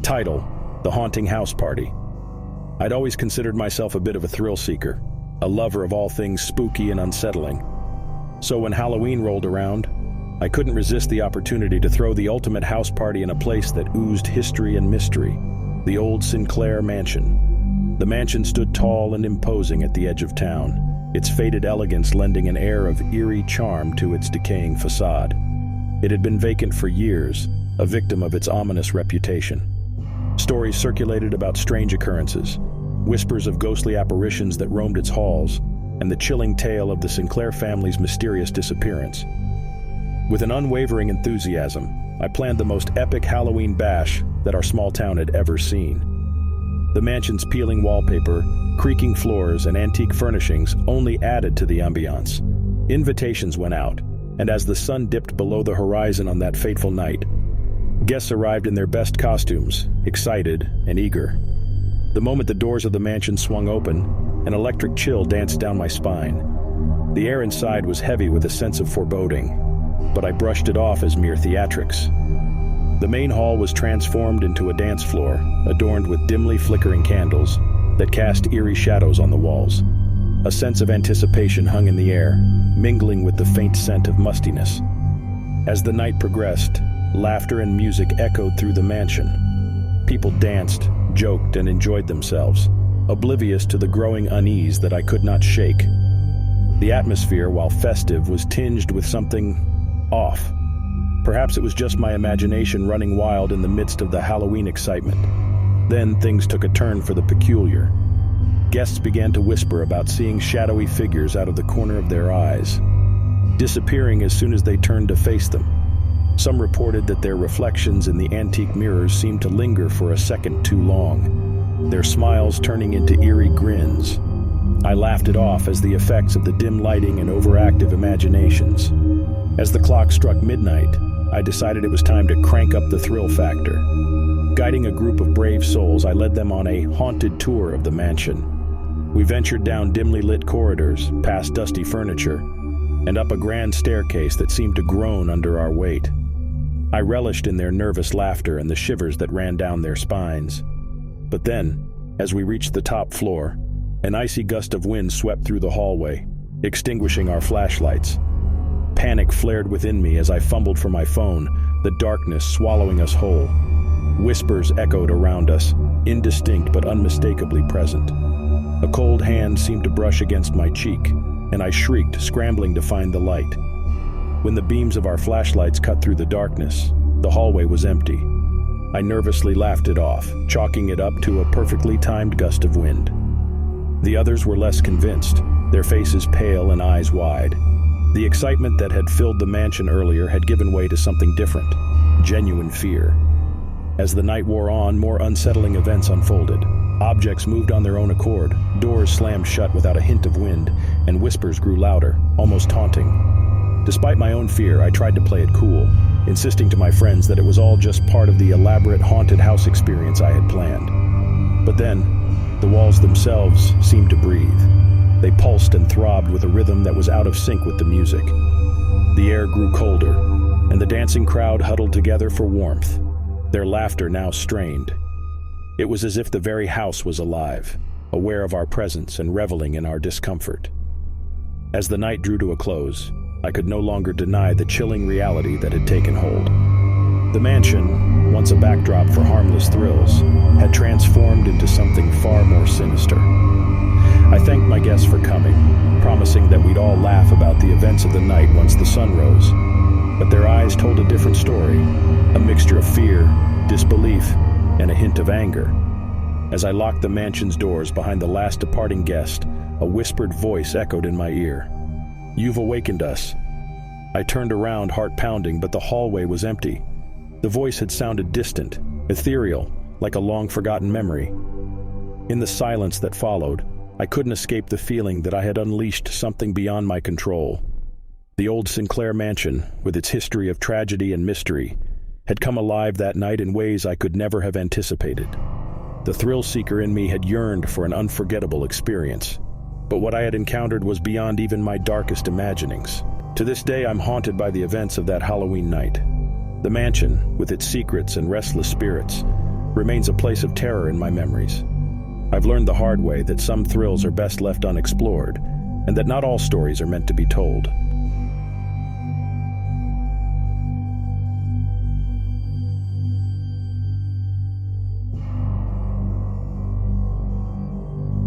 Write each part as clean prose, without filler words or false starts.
Title: The Haunting House Party. I'd always considered myself a bit of a thrill seeker, a lover of all things spooky and unsettling. So when Halloween rolled around, I couldn't resist the opportunity to throw the ultimate house party in a place that oozed history and mystery: the old Sinclair Mansion. The mansion stood tall and imposing at the edge of town, its faded elegance lending an air of eerie charm to its decaying facade. It had been vacant for years, a victim of its ominous reputation. Stories circulated about strange occurrences, whispers of ghostly apparitions that roamed its halls, and the chilling tale of the Sinclair family's mysterious disappearance. With an unwavering enthusiasm, I planned the most epic Halloween bash that our small town had ever seen. The mansion's peeling wallpaper, creaking floors, and antique furnishings only added to the ambiance. Invitations went out, and as the sun dipped below the horizon on that fateful night, guests arrived in their best costumes, excited and eager. The moment the doors of the mansion swung open, an electric chill danced down my spine. The air inside was heavy with a sense of foreboding, but I brushed it off as mere theatrics. The main hall was transformed into a dance floor, adorned with dimly flickering candles that cast eerie shadows on the walls. A sense of anticipation hung in the air, mingling with the faint scent of mustiness. As the night progressed, laughter and music echoed through the mansion. People danced, joked, and enjoyed themselves, oblivious to the growing unease that I could not shake. The atmosphere, while festive, was tinged with something off. Perhaps it was just my imagination running wild in the midst of the Halloween excitement. Then things took a turn for the peculiar. Guests began to whisper about seeing shadowy figures out of the corner of their eyes, disappearing as soon as they turned to face them. Some reported that their reflections in the antique mirrors seemed to linger for a second too long, their smiles turning into eerie grins. I laughed it off as the effects of the dim lighting and overactive imaginations. As the clock struck midnight, I decided it was time to crank up the thrill factor. Guiding a group of brave souls, I led them on a haunted tour of the mansion. We ventured down dimly lit corridors, past dusty furniture, and up a grand staircase that seemed to groan under our weight. I relished in their nervous laughter and the shivers that ran down their spines. But then, as we reached the top floor, an icy gust of wind swept through the hallway, extinguishing our flashlights. Panic flared within me as I fumbled for my phone, the darkness swallowing us whole. Whispers echoed around us, indistinct but unmistakably present. A cold hand seemed to brush against my cheek, and I shrieked, scrambling to find the light. When the beams of our flashlights cut through the darkness, the hallway was empty. I nervously laughed it off, chalking it up to a perfectly timed gust of wind. The others were less convinced, their faces pale and eyes wide. The excitement that had filled the mansion earlier had given way to something different: genuine fear. As the night wore on, more unsettling events unfolded. Objects moved on their own accord, doors slammed shut without a hint of wind, and whispers grew louder, almost taunting. Despite my own fear, I tried to play it cool, insisting to my friends that it was all just part of the elaborate haunted house experience I had planned. But then, the walls themselves seemed to breathe. They pulsed and throbbed with a rhythm that was out of sync with the music. The air grew colder, and the dancing crowd huddled together for warmth, their laughter now strained. It was as if the very house was alive, aware of our presence and reveling in our discomfort. As the night drew to a close, I could no longer deny the chilling reality that had taken hold. The mansion, once a backdrop for harmless thrills, had transformed into something far more sinister. I thanked my guests for coming, promising that we'd all laugh about the events of the night once the sun rose. But their eyes told a different story, a mixture of fear, disbelief, and a hint of anger. As I locked the mansion's doors behind the last departing guest, a whispered voice echoed in my ear. "You've awakened us." I turned around, heart pounding, but the hallway was empty. The voice had sounded distant, ethereal, like a long-forgotten memory. In the silence that followed, I couldn't escape the feeling that I had unleashed something beyond my control. The old Sinclair Mansion, with its history of tragedy and mystery, had come alive that night in ways I could never have anticipated. The thrill-seeker in me had yearned for an unforgettable experience, but what I had encountered was beyond even my darkest imaginings. To this day, I'm haunted by the events of that Halloween night. The mansion, with its secrets and restless spirits, remains a place of terror in my memories. I've learned the hard way that some thrills are best left unexplored, and that not all stories are meant to be told.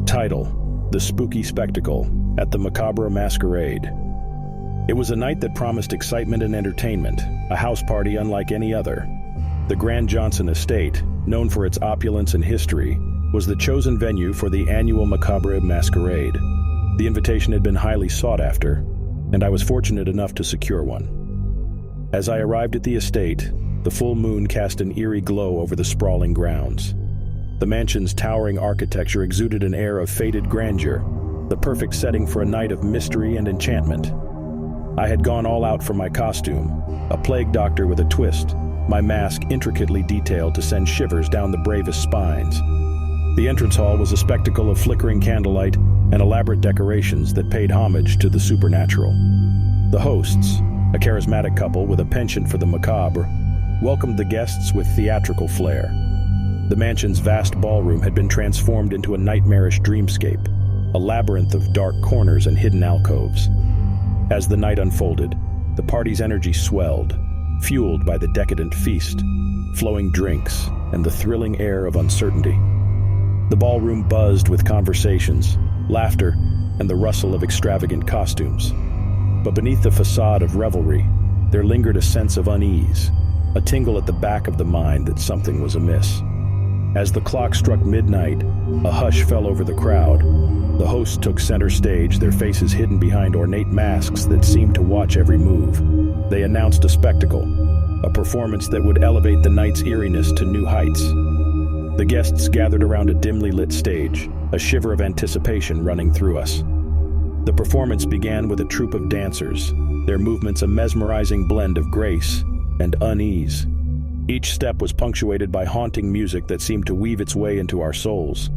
Title: The Spooky Spectacle at the Macabre Masquerade. It was a night that promised excitement and entertainment, a house party unlike any other. The Grand Johnson Estate, known for its opulence and history, was the chosen venue for the annual Macabre Masquerade. The invitation had been highly sought after, and I was fortunate enough to secure one. As I arrived at the estate, the full moon cast an eerie glow over the sprawling grounds. The mansion's towering architecture exuded an air of faded grandeur, the perfect setting for a night of mystery and enchantment. I had gone all out for my costume, a plague doctor with a twist, my mask intricately detailed to send shivers down the bravest spines. The entrance hall was a spectacle of flickering candlelight and elaborate decorations that paid homage to the supernatural. The hosts, a charismatic couple with a penchant for the macabre, welcomed the guests with theatrical flair. The mansion's vast ballroom had been transformed into a nightmarish dreamscape, a labyrinth of dark corners and hidden alcoves. As the night unfolded, the party's energy swelled, fueled by the decadent feast, flowing drinks, and the thrilling air of uncertainty. The ballroom buzzed with conversations, laughter, and the rustle of extravagant costumes. But beneath the facade of revelry, there lingered a sense of unease, a tingle at the back of the mind that something was amiss. As the clock struck midnight, a hush fell over the crowd. The hosts took center stage, their faces hidden behind ornate masks that seemed to watch every move. They announced a spectacle, a performance that would elevate the night's eeriness to new heights. The guests gathered around a dimly lit stage, a shiver of anticipation running through us. The performance began with a troupe of dancers, their movements a mesmerizing blend of grace and unease. Each step was punctuated by haunting music that seemed to weave its way into our souls.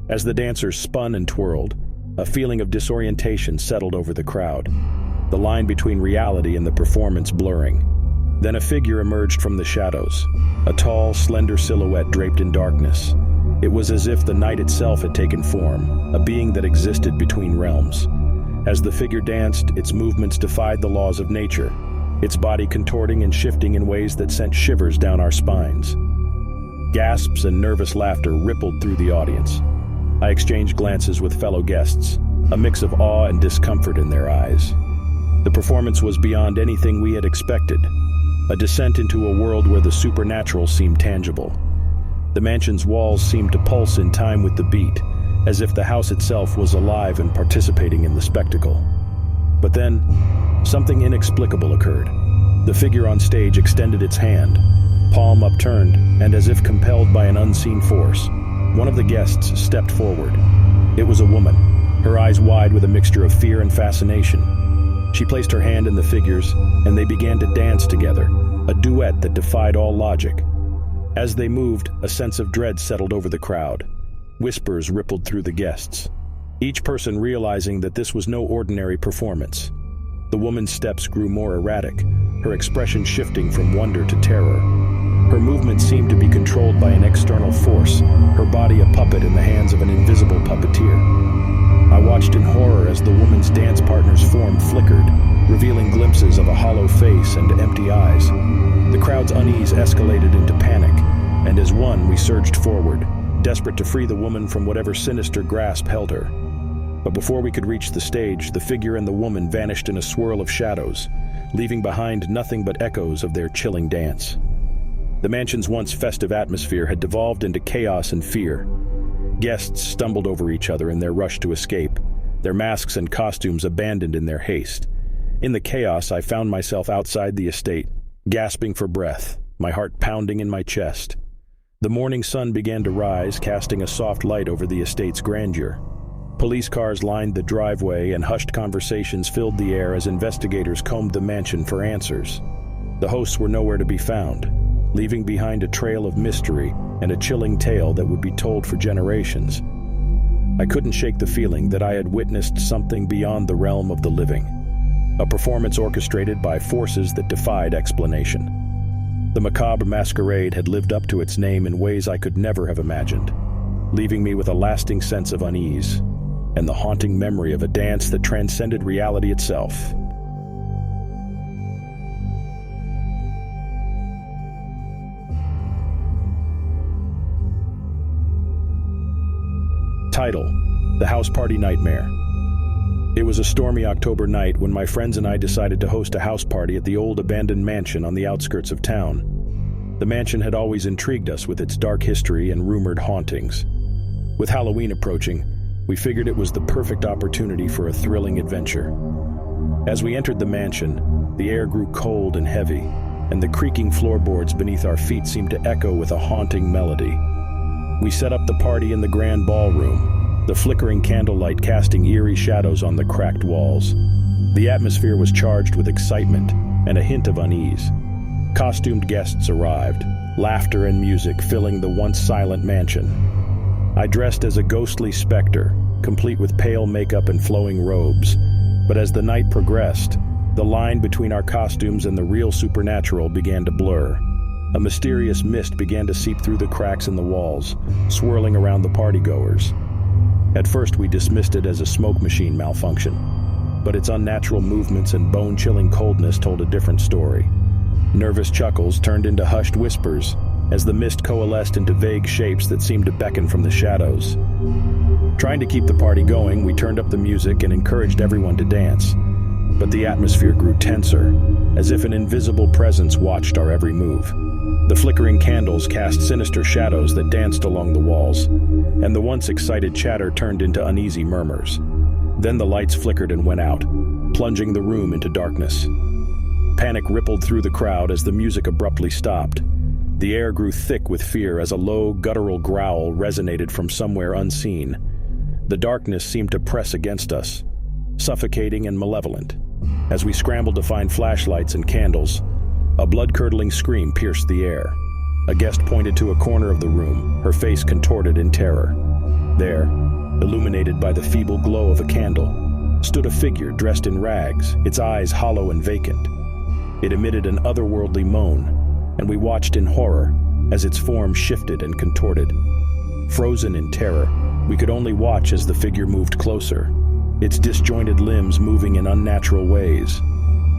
As the dancers spun and twirled, a feeling of disorientation settled over the crowd, the line between reality and the performance blurring. Then a figure emerged from the shadows, a tall, slender silhouette draped in darkness. It was as if the night itself had taken form, a being that existed between realms. As the figure danced, its movements defied the laws of nature, its body contorting and shifting in ways that sent shivers down our spines. Gasps and nervous laughter rippled through the audience. I exchanged glances with fellow guests, a mix of awe and discomfort in their eyes. The performance was beyond anything we had expected, a descent into a world where the supernatural seemed tangible. The mansion's walls seemed to pulse in time with the beat, as if the house itself was alive and participating in the spectacle. But then, something inexplicable occurred. The figure on stage extended its hand, palm upturned, and as if compelled by an unseen force, one of the guests stepped forward. It was a woman, her eyes wide with a mixture of fear and fascination. She placed her hand in the figure's, and they began to dance together, a duet that defied all logic. As they moved, a sense of dread settled over the crowd. Whispers rippled through the guests, each person realizing that this was no ordinary performance. The woman's steps grew more erratic, her expression shifting from wonder to terror. Her movements seemed to be controlled by an external force, her body a puppet in the hands of an invisible puppeteer. I watched in horror as the woman's dance partner's form flickered, revealing glimpses of a hollow face and empty eyes. The crowd's unease escalated into panic, and as one, we surged forward, desperate to free the woman from whatever sinister grasp held her. But before we could reach the stage, the figure and the woman vanished in a swirl of shadows, leaving behind nothing but echoes of their chilling dance. The mansion's once festive atmosphere had devolved into chaos and fear. Guests stumbled over each other in their rush to escape, their masks and costumes abandoned in their haste. In the chaos, I found myself outside the estate, gasping for breath, my heart pounding in my chest. The morning sun began to rise, casting a soft light over the estate's grandeur. Police cars lined the driveway, and hushed conversations filled the air as investigators combed the mansion for answers. The hosts were nowhere to be found, leaving behind a trail of mystery and a chilling tale that would be told for generations. I couldn't shake the feeling that I had witnessed something beyond the realm of the living, a performance orchestrated by forces that defied explanation. The macabre masquerade had lived up to its name in ways I could never have imagined, leaving me with a lasting sense of unease and the haunting memory of a dance that transcended reality itself. Title: The House Party Nightmare. It was a stormy October night when my friends and I decided to host a house party at the old abandoned mansion on the outskirts of town. The mansion had always intrigued us with its dark history and rumored hauntings. With Halloween approaching, we figured it was the perfect opportunity for a thrilling adventure. As we entered the mansion, the air grew cold and heavy, and the creaking floorboards beneath our feet seemed to echo with a haunting melody. We set up the party in the grand ballroom, the flickering candlelight casting eerie shadows on the cracked walls. The atmosphere was charged with excitement and a hint of unease. Costumed guests arrived, laughter and music filling the once silent mansion. I dressed as a ghostly specter, complete with pale makeup and flowing robes. But as the night progressed, the line between our costumes and the real supernatural began to blur. A mysterious mist began to seep through the cracks in the walls, swirling around the partygoers. At first, we dismissed it as a smoke machine malfunction, but its unnatural movements and bone-chilling coldness told a different story. Nervous chuckles turned into hushed whispers as the mist coalesced into vague shapes that seemed to beckon from the shadows. Trying to keep the party going, we turned up the music and encouraged everyone to dance. But the atmosphere grew tenser, as if an invisible presence watched our every move. The flickering candles cast sinister shadows that danced along the walls, and the once excited chatter turned into uneasy murmurs. Then the lights flickered and went out, plunging the room into darkness. Panic rippled through the crowd as the music abruptly stopped. The air grew thick with fear as a low, guttural growl resonated from somewhere unseen. The darkness seemed to press against us, suffocating and malevolent. As we scrambled to find flashlights and candles, a blood-curdling scream pierced the air. A guest pointed to a corner of the room, her face contorted in terror. There, illuminated by the feeble glow of a candle, stood a figure dressed in rags, its eyes hollow and vacant. It emitted an otherworldly moan, and we watched in horror as its form shifted and contorted. Frozen in terror, we could only watch as the figure moved closer, its disjointed limbs moving in unnatural ways.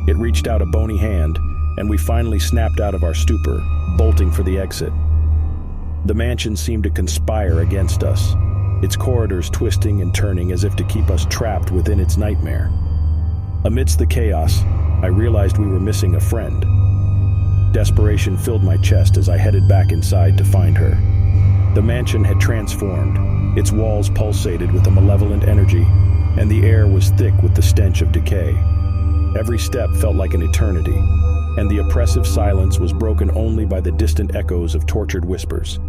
It reached out a bony hand, and we finally snapped out of our stupor, bolting for the exit. The mansion seemed to conspire against us, its corridors twisting and turning as if to keep us trapped within its nightmare. Amidst the chaos, I realized we were missing a friend. Desperation filled my chest as I headed back inside to find her. The mansion had transformed, its walls pulsated with a malevolent energy, and the air was thick with the stench of decay. Every step felt like an eternity, and the oppressive silence was broken only by the distant echoes of tortured whispers.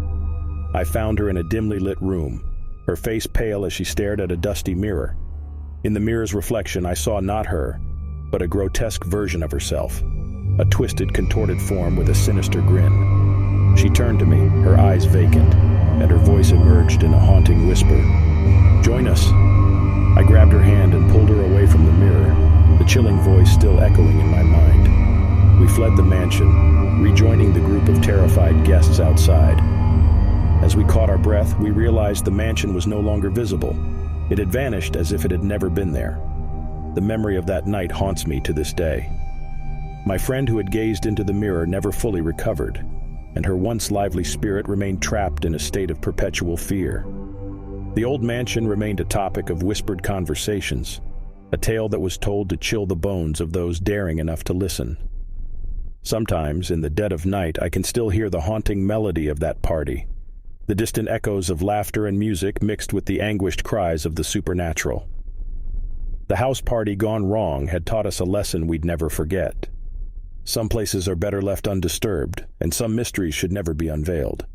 I found her in a dimly lit room, her face pale as she stared at a dusty mirror. In the mirror's reflection, I saw not her, but a grotesque version of herself, a twisted, contorted form with a sinister grin. She turned to me, her eyes vacant, and her voice emerged in a haunting whisper. "Join us." I grabbed her hand and pulled her away from the mirror, the chilling voice still echoing in my mind. We fled the mansion, rejoining the group of terrified guests outside. As we caught our breath, we realized the mansion was no longer visible. It had vanished as if it had never been there. The memory of that night haunts me to this day. My friend who had gazed into the mirror never fully recovered, and her once lively spirit remained trapped in a state of perpetual fear. The old mansion remained a topic of whispered conversations, a tale that was told to chill the bones of those daring enough to listen. Sometimes, in the dead of night, I can still hear the haunting melody of that party, the distant echoes of laughter and music mixed with the anguished cries of the supernatural. The house party gone wrong had taught us a lesson we'd never forget. Some places are better left undisturbed, and some mysteries should never be unveiled.